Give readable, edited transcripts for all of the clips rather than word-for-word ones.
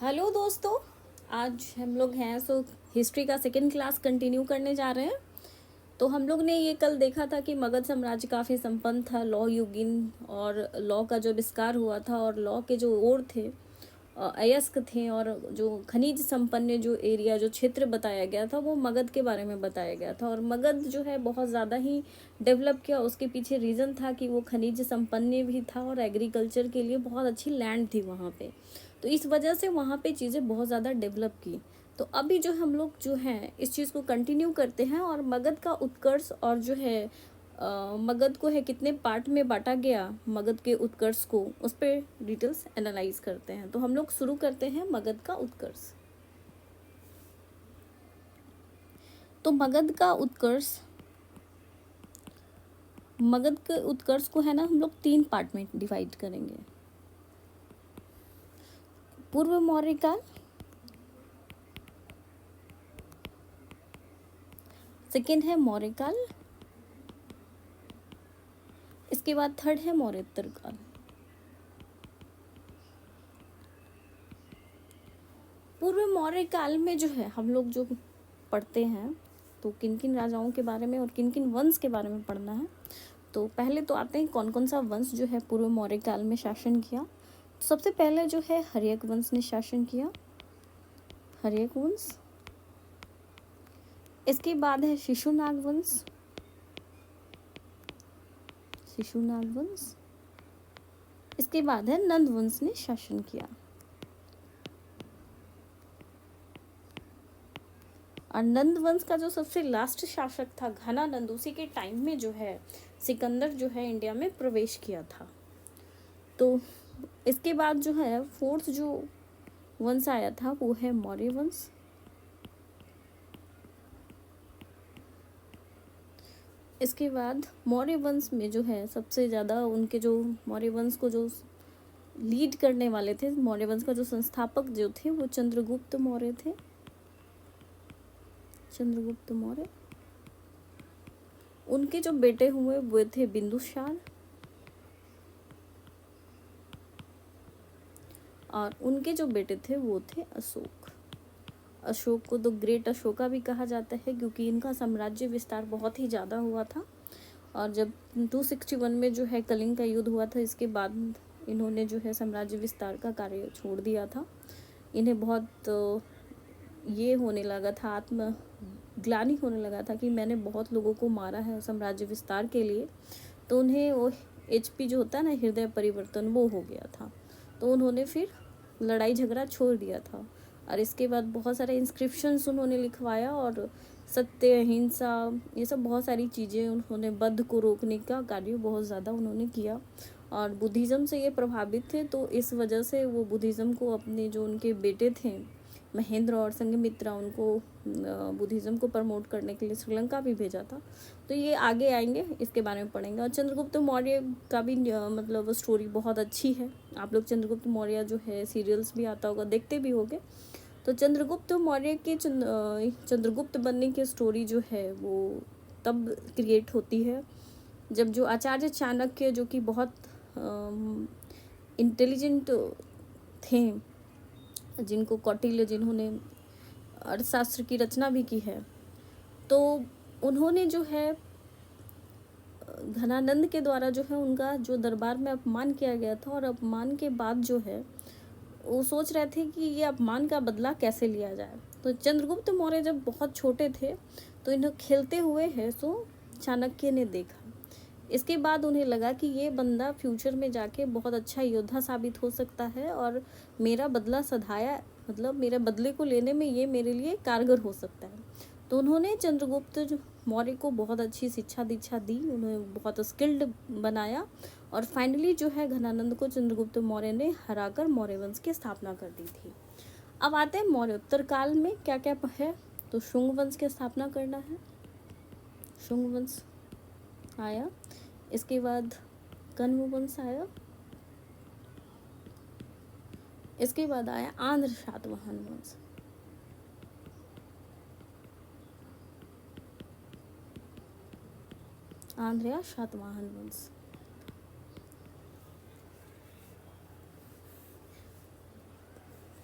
Hello दोस्तों। आज हम लोग हैं हिस्ट्री का सेकंड क्लास कंटिन्यू करने जा रहे हैं। तो हम लोग ने ये कल देखा था कि मगध साम्राज्य काफ़ी संपन्न था, लौ युगीन और लौ का जो विस्तार हुआ था और लौ के जो ओर थे अयस्क थे और जो खनिज संपन्न जो एरिया जो क्षेत्र बताया गया था वो मगध के बारे में बताया गया था। और मगध जो है बहुत ज़्यादा ही डेवलप किया। उसके पीछे रीज़न था कि वो खनिज संपन्न भी था और एग्रीकल्चर के लिए बहुत अच्छी लैंड थी वहाँ पे। तो इस वजह से वहाँ पे चीज़ें बहुत ज़्यादा डेवलप की। तो अभी जो हम लोग जो हैं इस चीज़ को कंटिन्यू करते हैं और मगध का उत्कर्ष और जो है मगध को है कितने पार्ट में बांटा गया मगध के उत्कर्ष को, उस पर डिटेल्स एनालाइज करते हैं। तो हम लोग शुरू करते हैं मगध का उत्कर्ष। तो मगध के उत्कर्ष को है ना हम लोग 3 पार्ट में डिवाइड करेंगे। पूर्व मौर्य काल, सेकेंड है मौर्य काल, इसके बाद थर्ड है मौर्योत्तर काल। पूर्व मौर्य काल में जो है हम लोग जो पढ़ते हैं तो किन किन राजाओं के बारे में और किन किन वंश के बारे में पढ़ना है। तो पहले तो आते हैं कौन कौन सा वंश जो है पूर्व मौर्य काल में शासन किया। तो सबसे पहले जो है हर्यक वंश ने शासन किया, हर्यक वंश। इसके बाद है शिशुनाग वंश, शिशुनाग वंश। इसके बाद है नंद वंश ने शासन किया। और नंद वंश का जो सबसे लास्ट शासक था घनानंद, उसी के टाइम में जो है सिकंदर जो है इंडिया में प्रवेश किया था। तो इसके बाद जो है फोर्थ जो वंश आया था वो है मौर्य वंश। इसके बाद मौर्य वंश में जो है सबसे ज़्यादा उनके जो मौर्य वंश को जो लीड करने वाले थे, मौर्य वंश का जो संस्थापक जो थे वो चंद्रगुप्त मौर्य थे, चंद्रगुप्त मौर्य। उनके जो बेटे हुए वो थे बिंदुसार और उनके जो बेटे थे वो थे अशोक। अशोक को तो ग्रेट अशोका भी कहा जाता है क्योंकि इनका साम्राज्य विस्तार बहुत ही ज़्यादा हुआ था। और जब 261 में जो है कलिंग का युद्ध हुआ था, इसके बाद इन्होंने जो है साम्राज्य विस्तार का कार्य छोड़ दिया था। इन्हें बहुत ये होने लगा था, आत्म ग्लानि होने लगा था कि मैंने बहुत लोगों को मारा है साम्राज्य विस्तार के लिए। तो उन्हें वो HP जो होता है ना, हृदय परिवर्तन, वो हो गया था। तो उन्होंने फिर लड़ाई झगड़ा छोड़ दिया था। और इसके बाद बहुत सारे इंस्क्रिप्शंस उन्होंने लिखवाया और सत्य, अहिंसा, ये सब बहुत सारी चीज़ें उन्होंने, बद्ध को रोकने का कार्य बहुत ज़्यादा उन्होंने किया। और बुद्धिज़्म से ये प्रभावित थे तो इस वजह से वो बुद्धिज़्म को अपने जो उनके बेटे थे महेंद्र और संघमित्रा, उनको बुद्धिज़्म को प्रमोट करने के लिए श्रीलंका भी भेजा था। तो ये आगे आएंगे, इसके बारे में पढ़ेंगे। और चंद्रगुप्त मौर्य का भी मतलब स्टोरी बहुत अच्छी है। आप लोग चंद्रगुप्त मौर्य जो है सीरियल्स भी आता होगा, देखते भी होंगे। तो चंद्रगुप्त मौर्य के चंद्रगुप्त बनने की स्टोरी जो है वो तब क्रिएट होती है जब जो आचार्य चाणक्य, जो कि बहुत इंटेलिजेंट थे, जिनको कौटिल्य, जिन्होंने अर्थशास्त्र की रचना भी की है, तो उन्होंने जो है घनानंद के द्वारा जो है उनका जो दरबार में अपमान किया गया था और अपमान के बाद जो है वो सोच रहे थे कि ये अपमान का बदला कैसे लिया जाए। तो चंद्रगुप्त मौर्य जब बहुत छोटे थे तो इन्हें खेलते हुए है सो चाणक्य ने देखा। इसके बाद उन्हें लगा कि ये बंदा फ्यूचर में जाके बहुत अच्छा योद्धा साबित हो सकता है और मेरा बदला सधाया, मतलब मेरे बदले को लेने में ये मेरे लिए कारगर हो सकता है। तो उन्होंने चंद्रगुप्त मौर्य को बहुत अच्छी शिक्षा दीक्षा दी, उन्हें बहुत स्किल्ड बनाया और फाइनली जो है घनानंद को चंद्रगुप्त मौर्य ने हराकर मौर्य वंश की स्थापना कर दी थी। अब आते हैं मौर्योत्तर काल में क्या क्या है। तो शुंग वंश की स्थापना करना है, शुंग वंश आया। इसके बाद कण्व वंश आया। इसके बाद आया आंध्र सातवाहन वंश। आंध्र या सातवाहन वंश।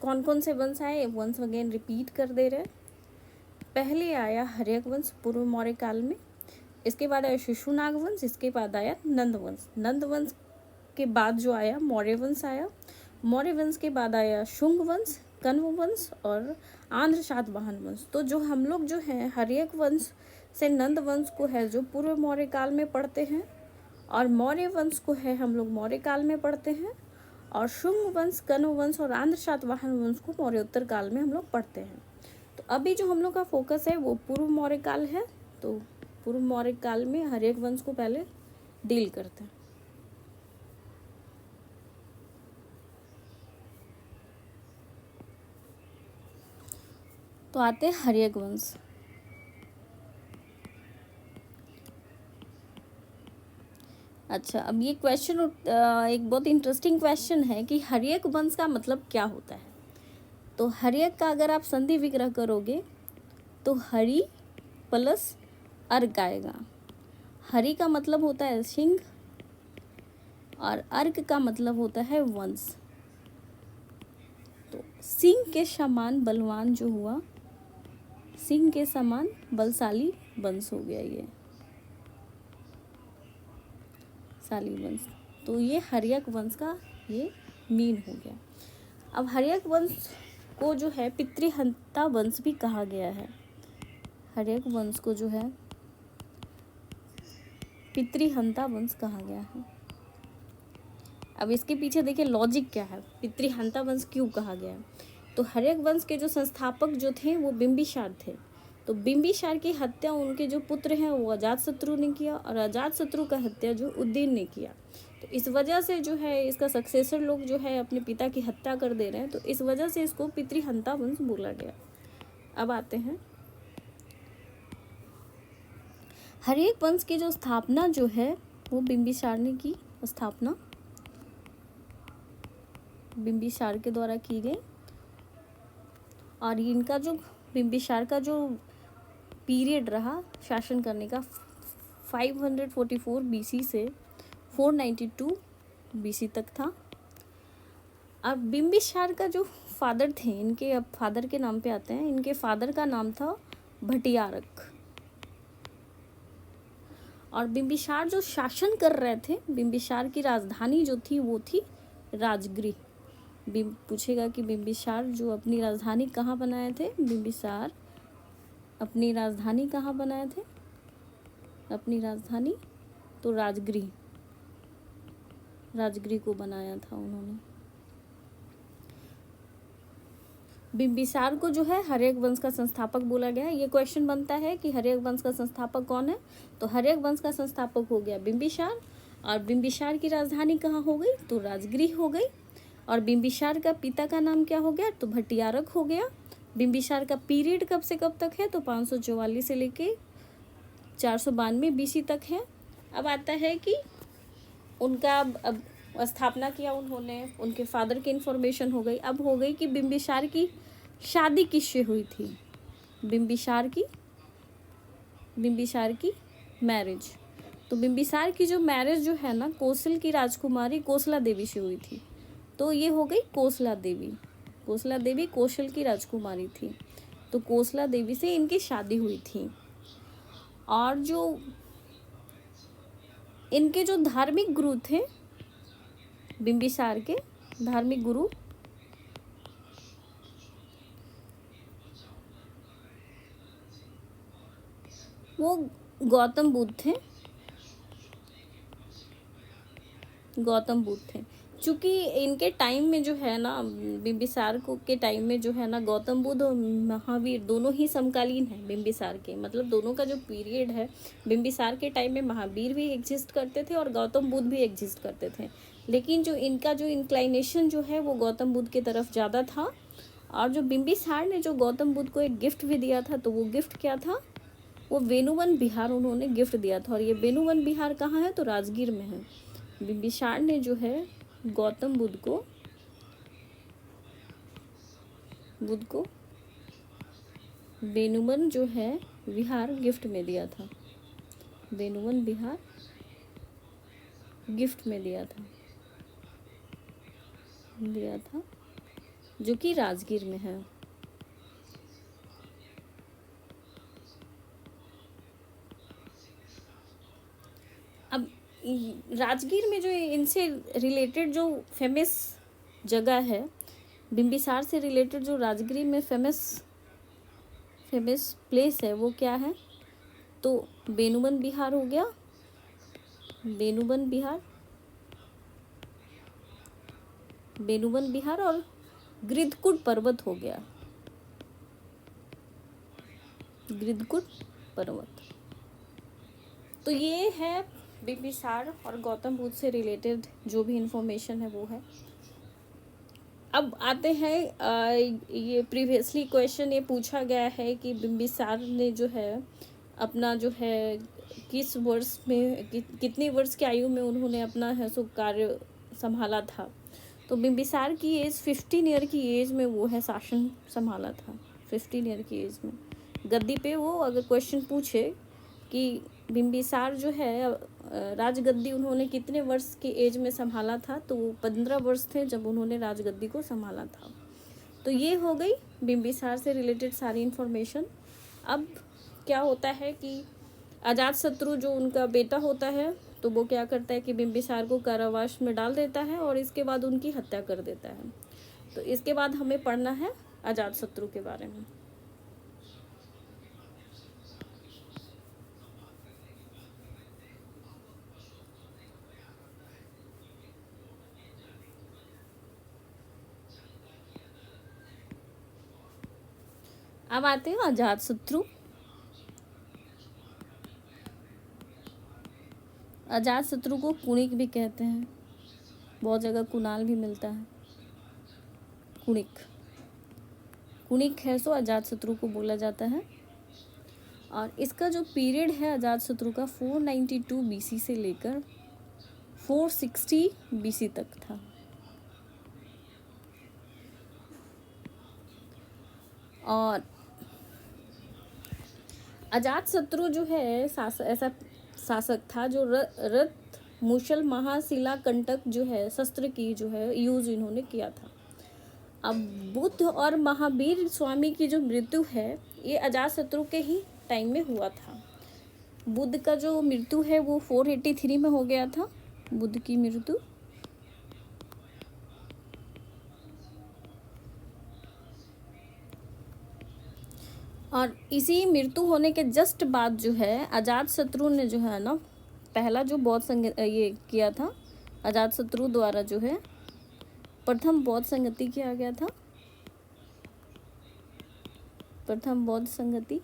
कौन कौन से वंश आए, वंस अगेन रिपीट कर दे रहे। पहले आया हर्यक वंश पूर्व मौर्य काल में, इसके बाद आया शिशुनाग वंश, इसके बाद आया नंद वंश। नंद वंश के बाद जो आया मौर्य वंश आया। मौर्य वंश के बाद आया शुंग वंश, कण्व वंश और आंध्र सातवाहन वंश। तो जो हम लोग जो है हर्यक वंश से नंद वंश को है जो पूर्व मौर्य काल में पढ़ते हैं, और मौर्य वंश को है हम लोग मौर्य काल में पढ़ते हैं, और शुंग वंश, कण्व वंश और आंध्र सातवाहन वंश को मौर्योत्तर काल में हम लोग पढ़ते हैं। तो अभी जो हम लोग का फोकस है वो पूर्व मौर्य काल है। तो पूर्व मौर्य काल में हर्यक वंश को पहले डील करते हैं। तो आते हैं हर्यक वंश। अच्छा, अब ये क्वेश्चन एक बहुत इंटरेस्टिंग क्वेश्चन है कि हर्यक वंश का मतलब क्या होता है। तो हर्यक का अगर आप संधि विग्रह करोगे तो हरि प्लस अर्क आएगा। हरि का मतलब होता है सिंह और अर्क का मतलब होता है वंश। तो सिंह के समान बलवान जो हुआ, सिंह के समान बलशाली वंश हो गया ये शाली वंश। तो ये हर्यक वंश का ये मीन हो गया। अब हर्यक वंश को जो है पितृहंता वंश भी कहा गया है। हर्यक वंश को जो है पितृहंता वंश कहा गया है। अब इसके पीछे देखिए लॉजिक क्या है, पितृहंता वंश क्यों कहा गया है। तो हर्यक वंश के जो संस्थापक जो थे वो बिंबिसार थे। तो बिंबिसार की हत्या उनके जो पुत्र हैं वो अजातशत्रु ने किया, और अजातशत्रु का हत्या जो उद्दीन ने किया। तो इस वजह से जो है इसका सक्सेसर लोग जो है अपने पिता की हत्या कर दे रहे हैं, तो इस वजह से इसको पितृहंता वंश बोला गया। अब आते हैं हर्यक वंश की जो स्थापना जो है वो बिंबिसार ने की, स्थापना बिंबिसार के द्वारा की गई। और इनका जो बिंबिसार का जो पीरियड रहा शासन करने का 544 बीसी से 492 बीसी तक था। अब बिंबिसार का जो फादर थे, इनके अब फादर के नाम पे आते हैं। इनके फादर का नाम था भटियारक। और बिंबिसार जो शासन कर रहे थे, बिंबिसार की राजधानी जो थी वो थी राजगृह। पूछेगा कि बिंबिसार जो अपनी राजधानी कहाँ बनाए थे, बिंबिसार अपनी राजधानी कहाँ बनाए थे, अपनी राजधानी तो राजगृह, राजगृह को बनाया था उन्होंने। बिंबिसार को जो है हर्यक वंश का संस्थापक बोला गया है। ये क्वेश्चन बनता है कि हर्यक वंश का संस्थापक कौन है। तो हर्यक वंश का संस्थापक हो गया बिंबिसार, और बिंबिसार की राजधानी कहाँ हो गई, तो राजगृह हो गई। और बिंबिसार का पिता का नाम क्या हो गया, तो भटियारक हो गया। बिंबिसार का पीरियड कब से कब तक है, तो 544 से लेके 492 बीसी तक है। अब आता है कि उनका अब स्थापना किया उन्होंने, उनके फादर की इन्फॉर्मेशन हो गई। अब हो गई कि बिंबिसार की शादी किससे हुई थी, बिंबिसार की मैरिज। तो बिंबिसार की जो मैरिज जो है ना कौशल की राजकुमारी कोसला देवी से हुई थी। तो ये हो गई कोसला देवी। कोसला देवी कौशल की राजकुमारी थी, तो कोसला देवी से इनकी शादी हुई थी। और जो इनके जो धार्मिक गुरु थे, बिंबिसार के धार्मिक गुरु वो गौतम बुद्ध थे। गौतम बुद्ध थे। चूँकि इनके टाइम में जो है ना बिंबिसार को के टाइम में जो है ना गौतम बुद्ध और महावीर दोनों ही समकालीन हैं बिंबिसार के, मतलब दोनों का जो पीरियड है, बिंबिसार के टाइम में महावीर भी एग्जिस्ट करते थे और गौतम बुद्ध भी एग्जिस्ट करते थे। लेकिन जो इनका जो इंक्लाइनेशन जो है वो गौतम बुद्ध की तरफ ज़्यादा था। और जो बिंबिसार ने जो गौतम बुद्ध को एक गिफ्ट भी दिया था, तो वो गिफ्ट क्या था, वो वेणुवन बिहार उन्होंने गिफ्ट दिया था। और ये वेणुवन बिहार कहाँ है, तो राजगीर में है। बिंबिसार ने जो है गौतम बुद्ध को वेणुवन जो है विहार गिफ्ट में दिया था। वेणुवन बिहार गिफ्ट में दिया था जो कि राजगीर में है। अब राजगीर में जो इनसे रिलेटेड जो फेमस जगह है, बिम्बिसार से रिलेटेड जो राजगीर में फेमस प्लेस है वो क्या है, तो बेनुबन बिहार हो गया, बेनुबन बिहार और गिरधकूट पर्वत हो गया, गिरधकूट पर्वत। तो ये है बिम्बिसार और गौतम बुद्ध से रिलेटेड जो भी इंफॉर्मेशन है वो है। अब आते हैं ये प्रीवियसली क्वेश्चन ये पूछा गया है कि बिम्बिसार ने जो है अपना जो है किस वर्ष में कितने वर्ष की आयु में उन्होंने अपना है सो कार्य संभाला था। तो बिम्बिसार की एज 15 ईयर की एज में वो है शासन संभाला था, 15 ईयर की एज में गद्दी पे। वो अगर क्वेश्चन पूछे कि बिम्बिसार जो है राजगद्दी उन्होंने कितने वर्ष की एज में संभाला था, तो वो 15 वर्ष थे जब उन्होंने राजगद्दी को संभाला था। तो ये हो गई बिम्बिसार से रिलेटेड सारी इन्फॉर्मेशन। अब क्या होता है कि अजातशत्रु जो उनका बेटा होता है, तो वो क्या करता है कि बिम्बिसार को कारावास में डाल देता है और इसके बाद उनकी हत्या कर देता है। तो इसके बाद हमें पढ़ना है अजातशत्रु के बारे में। अब आते हैं अजातशत्रु। अजातशत्रु को कुणिक भी कहते हैं, बहुत जगह कुणाल भी मिलता है। कुणिक है सो अजातशत्रु को बोला जाता है। और इसका जो पीरियड है अजातशत्रु का 492 BC से लेकर 460 BC तक था। और अजातशत्रु जो है ऐसा शासक था जो रथ मुशल महाशिला कंटक जो है शस्त्र की जो है यूज इन्होंने किया था। अब बुद्ध और महावीर स्वामी की जो मृत्यु है ये अजातशत्रु के ही टाइम में हुआ था। बुद्ध का जो मृत्यु है वो 483 में हो गया था, बुद्ध की मृत्यु। और इसी मृत्यु होने के जस्ट बाद जो है अजातशत्रु ने जो है ना पहला जो बौद्ध संग ये किया था, अजातशत्रु द्वारा जो है प्रथम बौद्ध संगति किया गया था, प्रथम बौद्ध संगति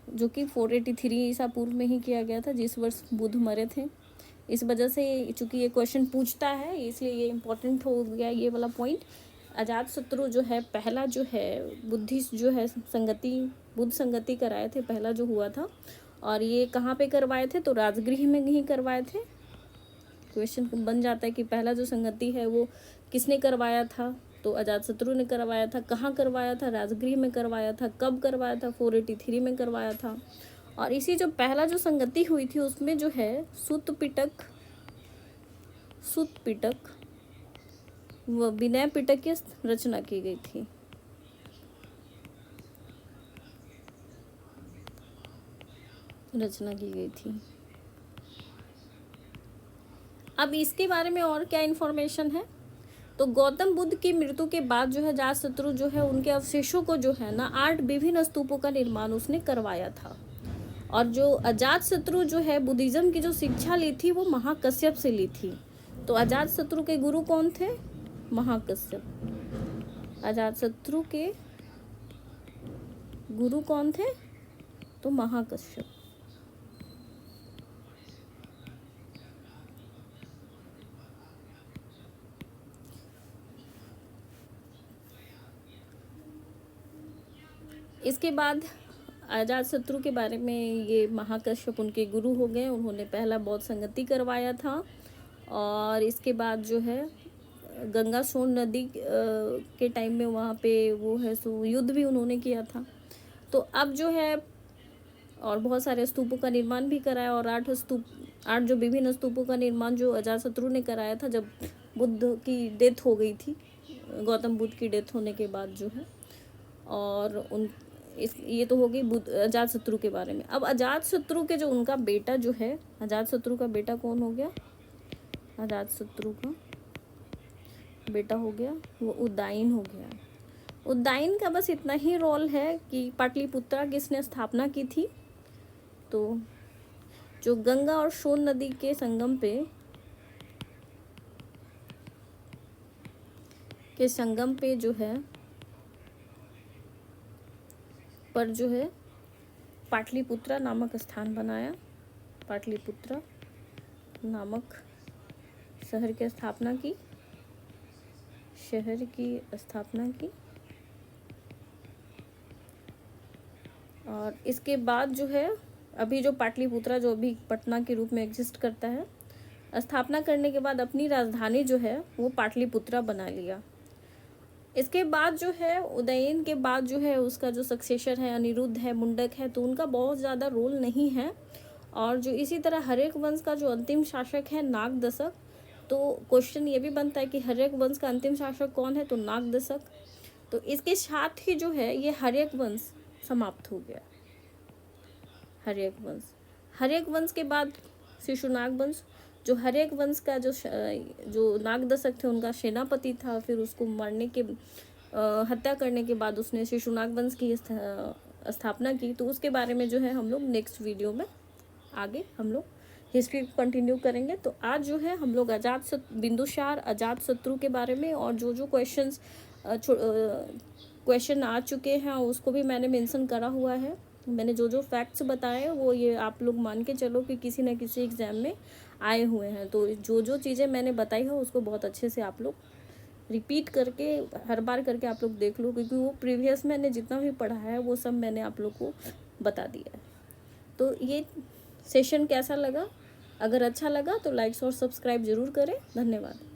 जो कि 483 ईसा पूर्व में ही किया गया था, जिस वर्ष बुद्ध मरे थे। इस वजह से चूंकि ये क्वेश्चन पूछता है इसलिए ये इम्पोर्टेंट हो गया ये वाला पॉइंट। अजातशत्रु जो है पहला जो है बुद्धिस्ट जो है संगति बुद्ध संगति कराए थे, पहला जो हुआ था। और ये कहाँ पे करवाए थे, तो राजगृह में ही करवाए थे। क्वेश्चन बन जाता है कि पहला जो संगति है वो किसने करवाया था, तो अजातशत्रु ने करवाया था। कहाँ करवाया था, राजगृह में करवाया था। कब करवाया था, 483 में करवाया था। और इसी जो पहला जो संगति हुई थी उसमें जो है सुत पिटक व विनय पिटक की रचना की गई थी। अब इसके बारे में और क्या इन्फॉर्मेशन है, तो गौतम बुद्ध की मृत्यु के बाद जो है अजातशत्रु जो है उनके अवशेषों को जो है ना 8 विभिन्न स्तूपों का निर्माण उसने करवाया था। और जो अजातशत्रु जो है बुद्धिज्म की जो शिक्षा ली थी वो महाकश्यप से ली थी। तो अजातशत्रु के गुरु कौन थे, महाकश्यप। अजातशत्रु के गुरु कौन थे, तो महाकश्यप। इसके बाद अजातशत्रु के बारे में ये महाकश्यप उनके गुरु हो गए, उन्होंने पहला बौद्ध संगति करवाया था। और इसके बाद जो है गंगा सोन नदी के टाइम में वहाँ पे वो है सो युद्ध भी उन्होंने किया था। तो अब जो है और बहुत सारे स्तूपों का निर्माण भी कराया। और 8 जो विभिन्न स्तूपों का निर्माण जो अजातशत्रु ने कराया था जब बुद्ध की डेथ हो गई थी, गौतम बुद्ध की डेथ होने के बाद जो है। और उन ये तो हो गई अजातशत्रु के बारे में। अब अजातशत्रु के जो उनका बेटा जो है, अजातशत्रु का बेटा कौन हो गया, अजातशत्रु का बेटा हो गया वो उदयन हो गया। उदयन का बस इतना ही रोल है कि पाटलिपुत्रा किसने स्थापना की थी, तो जो गंगा और सोन नदी के संगम पे जो है पर जो है पाटलिपुत्रा नामक स्थान बनाया, पाटलिपुत्रा नामक शहर की स्थापना की, और इसके बाद जो है अभी जो पाटलिपुत्रा जो अभी पटना के रूप में एग्जिस्ट करता है, स्थापना करने के बाद अपनी राजधानी जो है वो पाटलिपुत्रा बना लिया। इसके बाद जो है उदयन के बाद जो है उसका जो सक्सेसर है अनिरुद्ध है, मुंडक है, तो उनका बहुत ज़्यादा रोल नहीं है। और जो इसी तरह हर्यक वंश का जो अंतिम शासक है नागदशक, तो क्वेश्चन ये भी बनता है कि हर्यक वंश का अंतिम शासक कौन है, तो नागदशक। तो इसके साथ ही जो है ये हर्यक वंश समाप्त हो गया। हर्यक वंश के बाद शिशुनाग वंश, जो हर्यक वंश का जो नागदशक थे उनका सेनापति था, फिर उसको मारने के हत्या करने के बाद उसने शिशुनाग वंश की स्थापना की। तो उसके बारे में जो है हम लोग नेक्स्ट वीडियो में आगे हम लोग हिस्ट्री कंटिन्यू करेंगे। तो आज जो है हम लोग बिंदुसार अजातशत्रु के बारे में और जो क्वेश्चन आ चुके हैं उसको भी मैंने मेंशन करा हुआ है। मैंने जो फैक्ट्स बताए वो ये आप लोग मान के चलो कि किसी न किसी एग्ज़ाम में आए हुए हैं। तो जो चीज़ें मैंने बताई है उसको बहुत अच्छे से आप लोग रिपीट करके हर बार करके आप लोग देख लो, क्योंकि वो प्रीवियस मैंने जितना भी पढ़ा है वो सब मैंने आप लोग को बता दिया है। तो ये सेशन कैसा लगा? अगर अच्छा लगा तो लाइक्स और सब्सक्राइब ज़रूर करें। धन्यवाद।